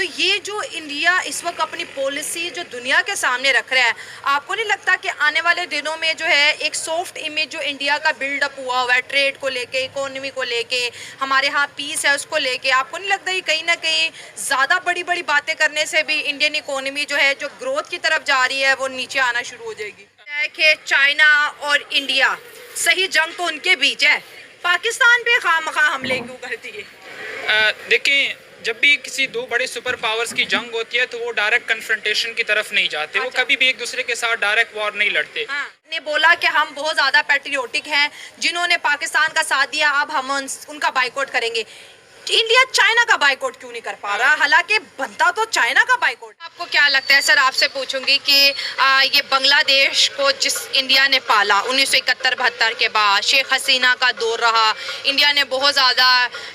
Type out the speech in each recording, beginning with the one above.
ये जो इंडिया इस वक्त अपनी पॉलिसी जो दुनिया के सामने रख रहा है, आपको नहीं लगता कि आने वाले दिनों में जो है एक सॉफ्ट इमेज जो इंडिया का बिल्डअप हुआ है ट्रेड को लेके, इकोनॉमी को लेके, हमारे यहाँ पीस है उसको लेके, आपको नहीं लगता ये कहीं ना कहीं ज़्यादा बड़ी बड़ी बातें करने से भी इंडियन इकोनॉमी जो है जो ग्रोथ की तरफ जा रही है वो नीचे आना शुरू हो जाएगी? कि चाइना और इंडिया सही जंग तो उनके बीच है, पाकिस्तान पे खामखा हमले क्यों करती है? देखिए, जब भी किसी दो बड़े सुपर पावर्स की जंग होती है तो वो डायरेक्ट कन्फ्रंटेशन की तरफ नहीं जाते। वो कभी भी एक दूसरे के साथ डायरेक्ट वॉर नहीं लड़ते। ने बोला कि हम बहुत ज़्यादा पैट्रियोटिक हैं, जिन्होंने पाकिस्तान का साथ दिया अब हम उनका बाइकआउट करेंगे। इंडिया चाइना का बाइकआउट क्यों नहीं कर पा रहा, हालांकि बनता तो चाइना का बाइकआउट? आपको क्या लगता है सर, आपसे पूछूंगी कि ये बांग्लादेश को जिस इंडिया ने पाला 1971-72 के बाद, शेख हसीना का दौर रहा, इंडिया ने बहुत ज़्यादा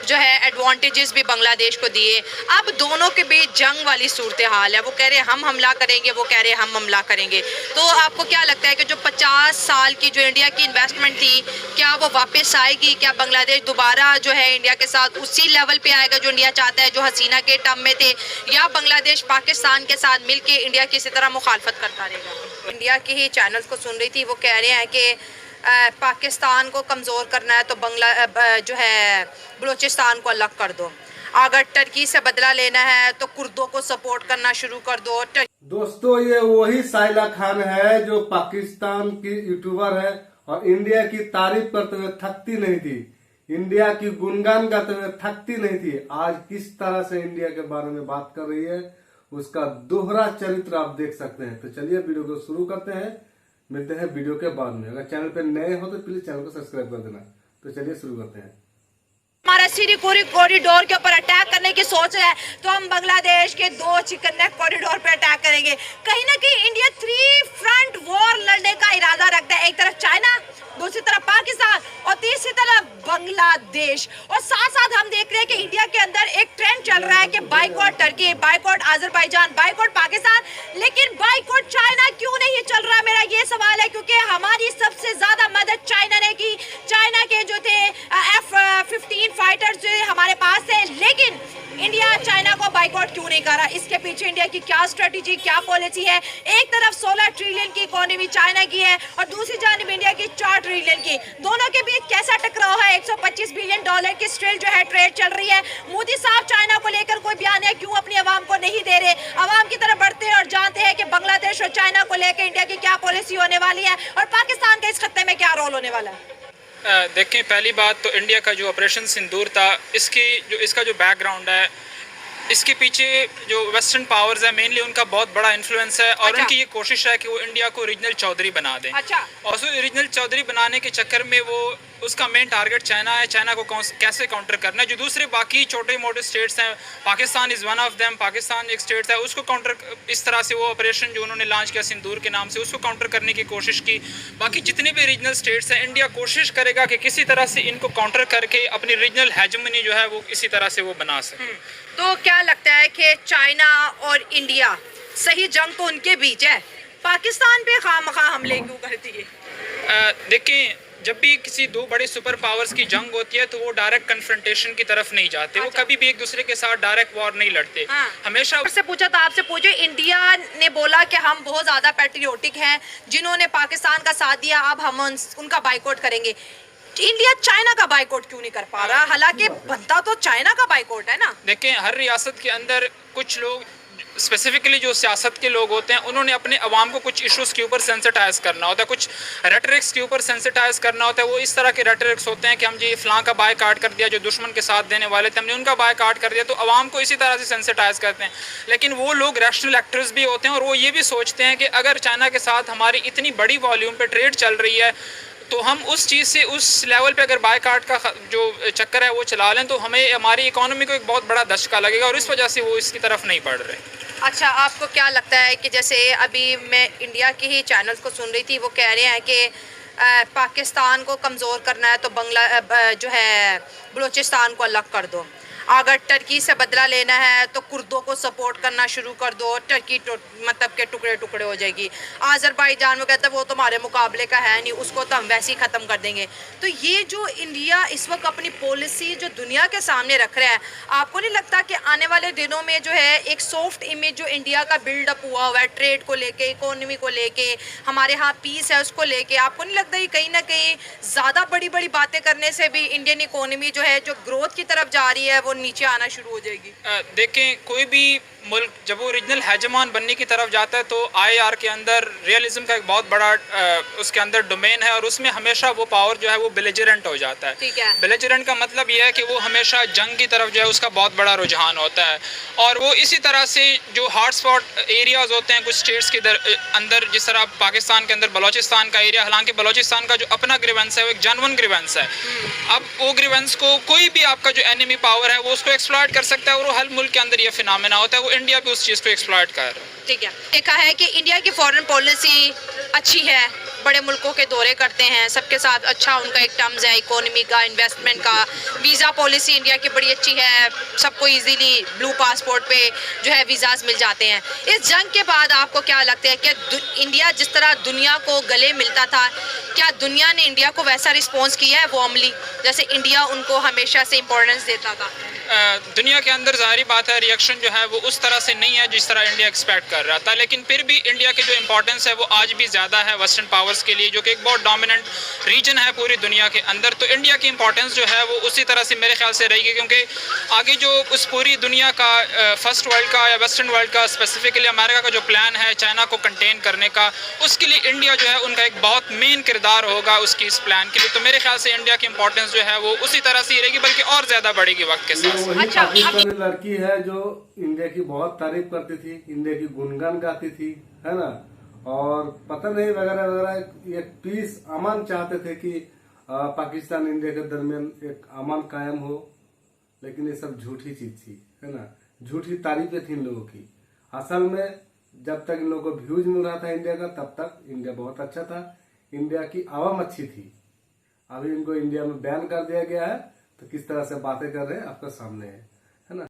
जो है एडवांटेजेस भी बांग्लादेश को दिए। अब दोनों के बीच जंग वाली सूरत हाल है, वो कह रहे हम हमला करेंगे, वो कह रहे हम हमला करेंगे। तो आपको क्या लगता है कि जो 50 साल की जो इंडिया की इन्वेस्टमेंट थी, क्या वो वापस आएगी? क्या बांग्लादेश दोबारा जो है इंडिया के साथ उसी लेवल पे आएगा जो इंडिया चाहता है, जो हसीना के टर्म में थे, या बांग्लादेश पाकिस्तान के साथ मिलके इंडिया की इसी तरह मुखालफत करता रहेगा? इंडिया के ही चैनल्स को सुन रही थी, वो कह रहे हैं कि पाकिस्तान को कमज़ोर करना है तो जो है बलूचिस्तान को अलग कर दो, अगर टर्की से बदला लेना है तो कुर्दों को सपोर्ट करना शुरू कर दो। दोस्तों, ये वही साइला खान है जो पाकिस्तान की यूट्यूबर है और इंडिया की तारीफ करते हुए थकती नहीं थी, इंडिया की गुणगान गाते हुए थकती नहीं थी। आज किस तरह से इंडिया के बारे में बात कर रही है, उसका दोहरा चरित्र आप देख सकते हैं। तो चलिए वीडियो को शुरू करते हैं, मिलते हैं वीडियो के बाद में। अगर चैनल पे नए हो तो प्लीज चैनल को सब्सक्राइब कर देना। तो चलिए शुरू करते हैं। हमारा सिरीकुरी कॉरिडोर के ऊपर अटैक करने की सोच है तो हम बांग्लादेश के 2 चिकन नेक कॉरिडोर पे अटैक करेंगे। कहीं ना कहीं इंडिया 3 फ्रंट वॉर लड़ने का इरादा रखता है, एक तरफ चाइना, दूसरी तरफ पाकिस्तान और तीसरी तरफ बांग्लादेश। और साथ साथ हम देख रहे हैं कि इंडिया के अंदर एक ट्रेंड चल रहा है कि boycott Turkey, boycott Azerbaijan, boycott Pakistan, लेकिन बाइकआउट चाइना क्यों नहीं चल रहा? मेरा ये सवाल है, क्योंकि हमारी सबसे ज्यादा मदद चाइना ने की। चाइना के जो थे F-15 फाइटर्स जो हमारे पास थे, लेकिन इंडिया चाइना को बाइकआउट क्यों नहीं कर रहा? इसके पीछे इंडिया की क्या स्ट्रेटेजी, क्या पॉलिसी है? एक तरफ 16 ट्रिलियन की इकोनॉमी चाइना की है और दूसरी जानिब इंडिया की 4 ट्रिलियन की। दोनों के बीच कैसा टकराव है? 125 बिलियन डॉलर की स्टिल जो है ट्रेड चल रही है। मोदी साहब चाइना को लेकर कोई बयान है क्यों अपनी आवाम को नहीं दे रहे? आवाम की तरफ बढ़ते हैं और जानते हैं कि बांग्लादेश और चाइना को लेकर इंडिया की क्या पॉलिसी होने वाली है और पाकिस्तान का इस खत्ते में क्या रोल होने वाला है? देखें, पहली बात तो इंडिया का जो ऑपरेशन सिंदूर था, इसका जो बैकग्राउंड है, इसके पीछे जो वेस्टर्न पावर्स है मेनली उनका बहुत बड़ा इन्फ्लुएंस है। और उनकी ये कोशिश है कि वो इंडिया को रीजनल चौधरी बना दें। और उस रीजनल चौधरी बनाने के चक्कर में वो उसका मेन टारगेट चाइना है। चाइना को कैसे काउंटर करना है, जो दूसरे बाकी छोटे मोटे स्टेट्स हैं, Pakistan is one of them, Pakistan एक स्टेट है, उसको काउंटर, इस तरह से वो ऑपरेशन जो उन्होंने लॉन्च किया सिंदूर के नाम से, उसको काउंटर करने की कोशिश की। बाकी जितने भी रीजनल स्टेट्स हैं, इंडिया कोशिश करेगा कि किसी तरह से इनको काउंटर करके अपनी रीजनल हेजेमनी जो है वो इसी तरह से वो बना सके। तो क्या लगता है कि चाइना और इंडिया सही जंग तो उनके बीच है, पाकिस्तान पे खामखा हमले क्यों करती है? देखिए, जब भी किसी दो बड़े सुपर पावर्स की जंग होती है तो वो डायरेक्ट कन्फ्रंटेशन की तरफ नहीं जाते। वो कभी भी एक दूसरे के साथ डायरेक्ट वॉर नहीं लड़ते। हमेशा से पूछा था, आपसे पूछे, इंडिया ने बोला कि हम बहुत ज्यादा पैट्रियोटिक हैं, जिन्होंने पाकिस्तान का साथ दिया अब हम उनका बाइकआउट करेंगे। इंडिया चाइना का बाइकआउट क्यों नहीं कर पा रहा, हालांकि बनता तो चाइना का बाइकआउट है ना? देखें, हर रियासत के अंदर कुछ लोग, स्पेसिफिकली जो सियासत के लोग होते हैं, उन्होंने अपने अवाम को कुछ इश्यूज़ के ऊपर सेंसिटाइज करना होता है, कुछ रेटरिक्स के ऊपर सेंसिटाइज करना होता है। वो इस तरह के रेटरिक्स होते हैं कि हम जी फ़लाँ का बायकॉट कर दिया, जो दुश्मन के साथ देने वाले थे हमने उनका बायकॉट कर दिया, तो अवाम को इसी तरह से सेंसिटाइज करते हैं। लेकिन वो लोग रैशनल एक्टर्स भी होते हैं और वो ये भी सोचते हैं कि अगर चाइना के साथ हमारी इतनी बड़ी वॉल्यूम पर ट्रेड चल रही है तो हम उस चीज़ से, उस लेवल पे अगर बायकॉट का जो चक्कर है वो चला लें तो हमें, हमारी इकोनॉमी को एक बहुत बड़ा धक्का लगेगा और इस वजह से वो इसकी तरफ नहीं बढ़ रहे। अच्छा, आपको क्या लगता है कि जैसे अभी मैं इंडिया के ही चैनल्स को सुन रही थी, वो कह रहे हैं कि पाकिस्तान को कमज़ोर करना है तो जो है बलूचिस्तान को अलग कर दो, अगर टर्की से बदला लेना है तो कुर्दों को सपोर्ट करना शुरू कर दो, टर्की मतलब के टुकड़े टुकड़े हो जाएगी। आज़रबाईजान में कहता है वो तुम्हारे मुकाबले का है नहीं, उसको तो हम वैसे ही ख़त्म कर देंगे। तो ये जो इंडिया इस वक्त अपनी पॉलिसी जो दुनिया के सामने रख रहा है, आपको नहीं लगता कि आने वाले दिनों में जो है एक सॉफ्ट इमेज जो इंडिया का बिल्डअप हुआ हुआ है ट्रेड को लेके, इकोनॉमी को लेके, हमारे यहाँ पीस है उसको लेके, आपको नहीं लगता ये कहीं ना कहीं ज़्यादा बड़ी बड़ी बातें करने से भी इंडियन इकोनॉमी जो है जो ग्रोथ की तरफ जा रही है वो नीचे आना शुरू हो जाएगी? देखें, कोई भी मुल्क जब वो ओरिजिनल हेजमान बनने की तरफ जाता है तो आईआर के अंदर रियलिज्म का एक बहुत बड़ा उसके अंदर डोमेन है और उसमें हमेशा वो पावर जो है वो बेलिजरेंट हो जाता है। ठीक है। बेलिजरेंट का मतलब ये है कि वो हमेशा जंग की तरफ जो है उसका बहुत बड़ा रुझान होता है और वो इसी तरह से जो हॉट स्पॉट एरियाज होते हैं कुछ स्टेट्स के अंदर, जिस तरह पाकिस्तान के अंदर बलोचिस्तान का एरिया, हालांकि बलोचिस्तान का जो अपना ग्रीवेंस है वो एक जेन्युइन ग्रीवेंस है। अब वो ग्रीवेंस को कोई भी आपका जो एनिमी पावर है वो उसको एक्सप्लॉइट कर सकता है और वो हर मुल्क के अंदर ये फिनोमेना होता है, वो इंडिया भी उस चीज़ को एक्सप्लॉइट कर रहा है। ठीक है। देखा है कि इंडिया की फॉरेन पॉलिसी अच्छी है, बड़े मुल्कों के दौरे करते हैं, सबके साथ अच्छा उनका एक टर्म्स है, इकोनॉमी का, इन्वेस्टमेंट का, वीज़ा पॉलिसी इंडिया की बड़ी अच्छी है, सबको इजीली ब्लू पासपोर्ट पे जो है वीज़ाज मिल जाते हैं। इस जंग के बाद आपको क्या लगता है कि इंडिया जिस तरह दुनिया को गले मिलता था, क्या दुनिया ने इंडिया को वैसा रिस्पॉन्स किया है वार्मली जैसे इंडिया उनको हमेशा से इम्पोर्टेंस देता था? दुनिया के अंदर ज़ाहिर बात है रिएक्शन जो है वो उस तरह से नहीं है जिस तरह इंडिया एक्सपेक्ट कर रहा था, लेकिन फिर भी इंडिया की जो इंपॉर्टेंस है वो आज भी ज़्यादा है वेस्टर्न पावर्स के लिए, जो कि एक बहुत डोमिनेंट रीजन है पूरी दुनिया के अंदर। तो इंडिया की इंपॉर्टेंस जो है वो उसी तरह से मेरे ख्याल से रहेगी, क्योंकि आगे जो उस पूरी दुनिया का फर्स्ट वर्ल्ड का या वेस्टर्न वर्ल्ड का स्पेसिफिकली अमेरिका का जो प्लान है चाइना को कंटेन करने का, उसके लिए इंडिया जो है उनका एक बहुत मेन किरदार होगा उसकी इस प्लान के लिए। तो मेरे ख्याल से इंडिया की इंपॉर्टेंस जो है वो उसी तरह से ही रहेगी, बल्कि और ज़्यादा बढ़ेगी वक्त के साथ। वही पाकिस्तानी लड़की है जो इंडिया की बहुत तारीफ करती थी, इंडिया की गुणगान गाती थी, है ना, और पता नहीं वगैरह वगैरह, एक पीस अमन चाहते थे कि पाकिस्तान इंडिया के दरमियान एक अमन कायम हो, लेकिन ये सब झूठी चीज थी, है ना, झूठी तारीफें थी इन लोगों की। असल में जब तक इन लोगों को व्यूज मिल रहा था इंडिया का, तब तक इंडिया बहुत अच्छा था, इंडिया की आवाम अच्छी थी। अभी इनको इंडिया में बैन कर दिया गया है तो किस तरह से बातें कर रहे हैं आपके सामने है।